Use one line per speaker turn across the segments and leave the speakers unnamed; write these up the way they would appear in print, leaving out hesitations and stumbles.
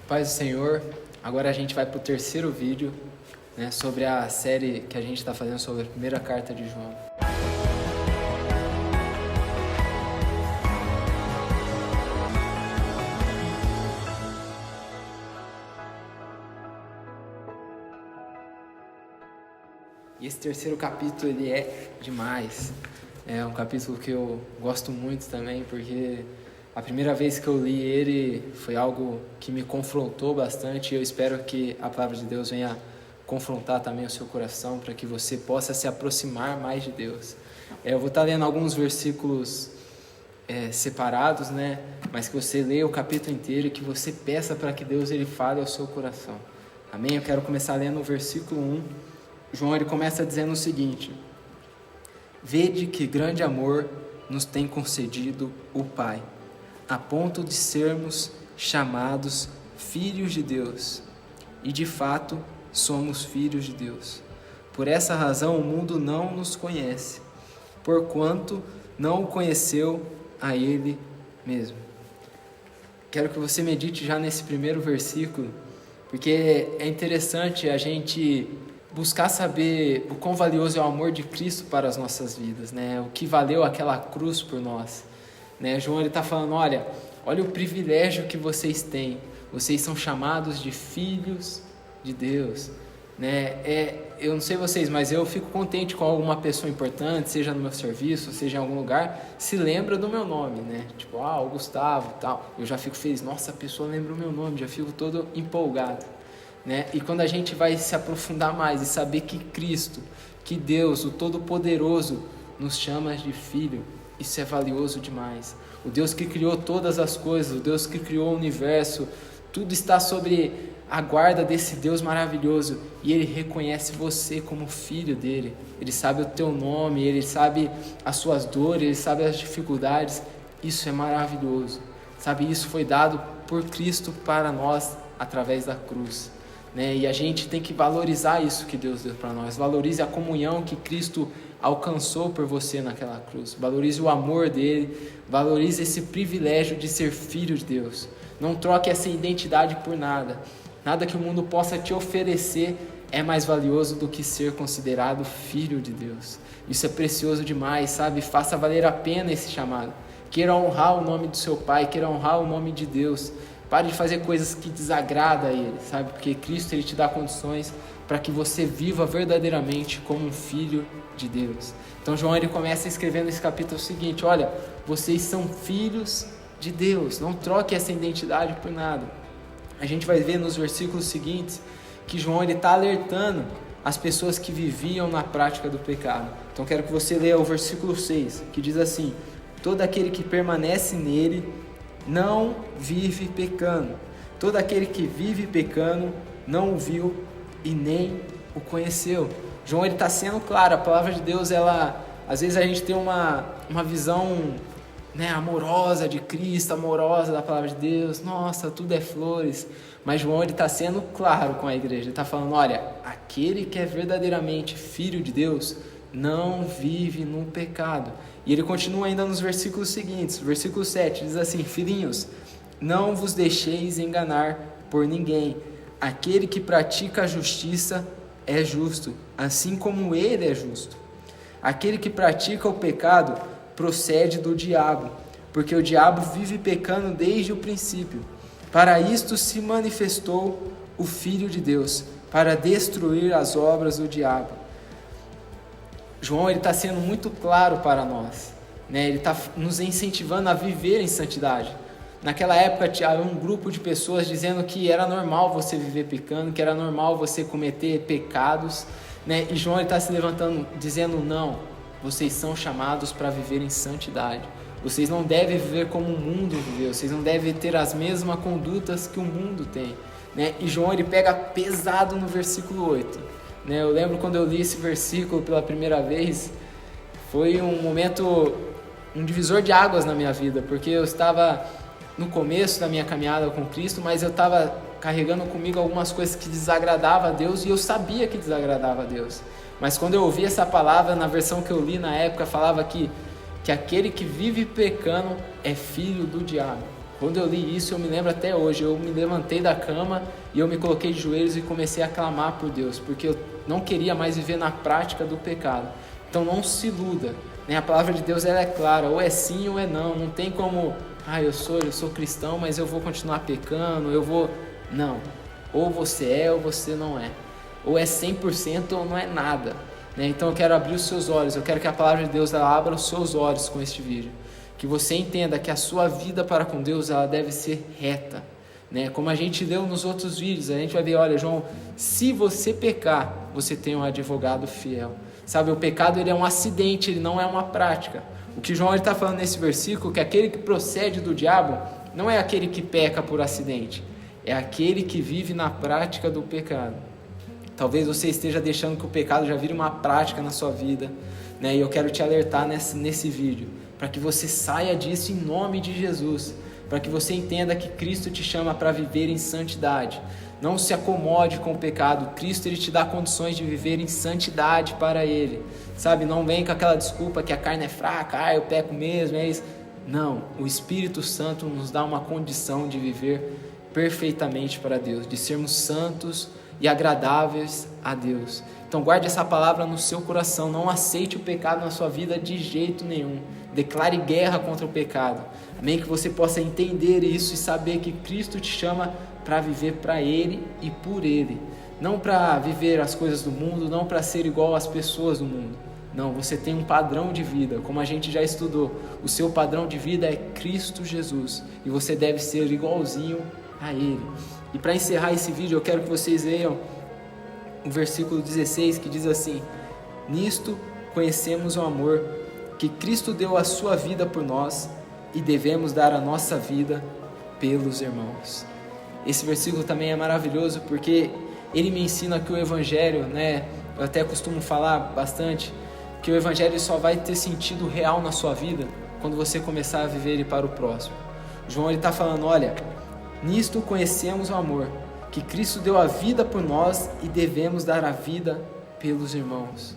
Paz do Senhor, agora a gente vai para o terceiro vídeo, sobre a série que a gente está fazendo sobre a primeira carta de João. E esse terceiro capítulo, ele é demais. É um capítulo que eu gosto muito também, porque a primeira vez que eu li ele foi algo que me confrontou bastante, e eu espero que a palavra de Deus venha confrontar também o seu coração, para que você possa se aproximar mais de Deus. Eu vou estar lendo alguns versículos separados, mas que você leia o capítulo inteiro e que você peça para que Deus ele fale ao seu coração. Amém? Eu quero começar lendo o versículo 1. João ele começa dizendo o seguinte: Vede que grande amor nos tem concedido o Pai, a ponto de sermos chamados filhos de Deus. E de fato somos filhos de Deus. Por essa razão o mundo não nos conhece, porquanto não o conheceu a Ele mesmo. Quero que você medite já nesse primeiro versículo, porque é interessante a gente buscar saber o quão valioso é o amor de Cristo para as nossas vidas, o que valeu aquela cruz por nós. João está falando, olha o privilégio que vocês têm, vocês são chamados de filhos de Deus. Eu não sei vocês, mas eu fico contente com alguma pessoa importante, seja no meu serviço, seja em algum lugar, se lembra do meu nome, tipo, o Gustavo, tal. Eu já fico feliz, nossa, a pessoa lembra o meu nome, já fico todo empolgado. E quando a gente vai se aprofundar mais e saber que Cristo, que Deus, o Todo-Poderoso, nos chama de filho, isso é valioso demais. O Deus que criou todas as coisas, o Deus que criou o universo, tudo está sobre a guarda desse Deus maravilhoso, e Ele reconhece você como filho dEle. Ele sabe o teu nome, Ele sabe as suas dores, Ele sabe as dificuldades. Isso é maravilhoso. Isso foi dado por Cristo para nós através da cruz. E a gente tem que valorizar isso que Deus deu para nós. Valorize a comunhão que Cristo alcançou por você naquela cruz. Valorize o amor dele. Valorize esse privilégio de ser filho de Deus. Não troque essa identidade por nada. Nada que o mundo possa te oferecer é mais valioso do que ser considerado filho de Deus. Isso é precioso demais, Faça valer a pena esse chamado. Queira honrar o nome do seu Pai, queira honrar o nome de Deus. Pare de fazer coisas que desagradam a Ele, Porque Cristo Ele te dá condições para que você viva verdadeiramente como um filho de Deus. Então João ele começa escrevendo nesse capítulo o seguinte: olha, vocês são filhos de Deus, não troque essa identidade por nada. A gente vai ver nos versículos seguintes que João ele está alertando as pessoas que viviam na prática do pecado. Então quero que você leia o versículo 6, que diz assim: todo aquele que permanece nele não vive pecando. Todo aquele que vive pecando não o viu e nem o conheceu. João ele está sendo claro. A palavra de Deus, às vezes a gente tem uma visão amorosa de Cristo, amorosa da palavra de Deus. Nossa, tudo é flores. Mas João ele está sendo claro com a igreja. Ele está falando, olha, aquele que é verdadeiramente filho de Deus não vive no pecado. E ele continua ainda nos versículos seguintes. Versículo 7 diz assim: filhinhos, não vos deixeis enganar por ninguém. Aquele que pratica a justiça é justo, assim como ele é justo. Aquele que pratica o pecado procede do diabo, porque o diabo vive pecando desde o princípio. Para isto se manifestou o Filho de Deus, para destruir as obras do diabo. João está sendo muito claro para nós, Ele está nos incentivando a viver em santidade. Naquela época tinha um grupo de pessoas dizendo que era normal você viver pecando, que era normal você cometer pecados, E João está se levantando dizendo, não, vocês são chamados para viver em santidade. Vocês não devem viver como o mundo viveu, vocês não devem ter as mesmas condutas que o mundo tem, E João ele pega pesado no versículo 8. Eu lembro quando eu li esse versículo pela primeira vez, foi um momento, um divisor de águas na minha vida, porque eu estava no começo da minha caminhada com Cristo, mas eu estava carregando comigo algumas coisas que desagradavam a Deus, e eu sabia que desagradava a Deus. Mas quando eu ouvi essa palavra, na versão que eu li na época, falava que aquele que vive pecando é filho do diabo. Quando eu li isso, eu me lembro até hoje, eu me levantei da cama e eu me coloquei de joelhos e comecei a clamar por Deus, porque eu não queria mais viver na prática do pecado. Então não se iluda, né? A palavra de Deus ela é clara, ou é sim ou é não, não tem como, eu sou cristão, mas eu vou continuar pecando, não, ou você é ou você não é, ou é 100% ou não é nada, né? Então eu quero abrir os seus olhos, eu quero que a palavra de Deus ela abra os seus olhos com este vídeo, que você entenda que a sua vida para com Deus ela deve ser reta, né? Como a gente leu nos outros vídeos, a gente vai ver, olha João, se você pecar, você tem um advogado fiel, sabe, o pecado ele é um acidente, ele não é uma prática. O que João está falando nesse versículo, que aquele que procede do diabo, não é aquele que peca por acidente, é aquele que vive na prática do pecado. Talvez você esteja deixando que o pecado já vire uma prática na sua vida, né? E eu quero te alertar nesse vídeo, para que você saia disso em nome de Jesus, para que você entenda que Cristo te chama para viver em santidade. Não se acomode com o pecado, Cristo ele te dá condições de viver em santidade para Ele, sabe? Não vem com aquela desculpa que a carne é fraca, eu peco mesmo, é isso. Não, o Espírito Santo nos dá uma condição de viver perfeitamente para Deus, de sermos santos e agradáveis a Deus. Então guarde essa palavra no seu coração, não aceite o pecado na sua vida de jeito nenhum, declare guerra contra o pecado, amém? Que você possa entender isso e saber que Cristo te chama para viver para Ele e por Ele, não para viver as coisas do mundo, não para ser igual às pessoas do mundo, não, você tem um padrão de vida, como a gente já estudou, o seu padrão de vida é Cristo Jesus, e você deve ser igualzinho a Ele. E para encerrar esse vídeo, eu quero que vocês leiam o versículo 16, que diz assim: nisto conhecemos o amor, que Cristo deu a sua vida por nós, e devemos dar a nossa vida pelos irmãos. Esse versículo também é maravilhoso, porque ele me ensina que o Evangelho, né, eu até costumo falar bastante, que o Evangelho só vai ter sentido real na sua vida quando você começar a viver ele para o próximo. João está falando, olha, nisto conhecemos o amor, que Cristo deu a vida por nós e devemos dar a vida pelos irmãos,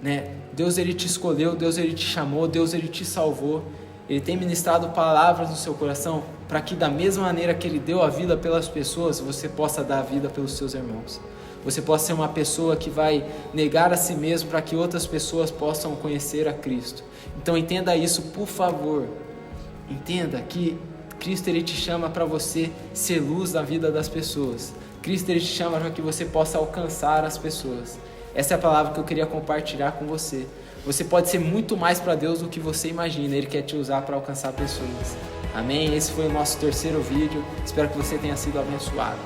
né? Deus ele te escolheu, Deus ele te chamou, Deus ele te salvou, Ele tem ministrado palavras no seu coração para que da mesma maneira que Ele deu a vida pelas pessoas, você possa dar a vida pelos seus irmãos. Você possa ser uma pessoa que vai negar a si mesmo para que outras pessoas possam conhecer a Cristo. Então entenda isso, por favor. Entenda que Cristo ele te chama para você ser luz na vida das pessoas. Cristo ele te chama para que você possa alcançar as pessoas. Essa é a palavra que eu queria compartilhar com você. Você pode ser muito mais para Deus do que você imagina. Ele quer te usar para alcançar pessoas. Amém? Esse foi o nosso terceiro vídeo. Espero que você tenha sido abençoado.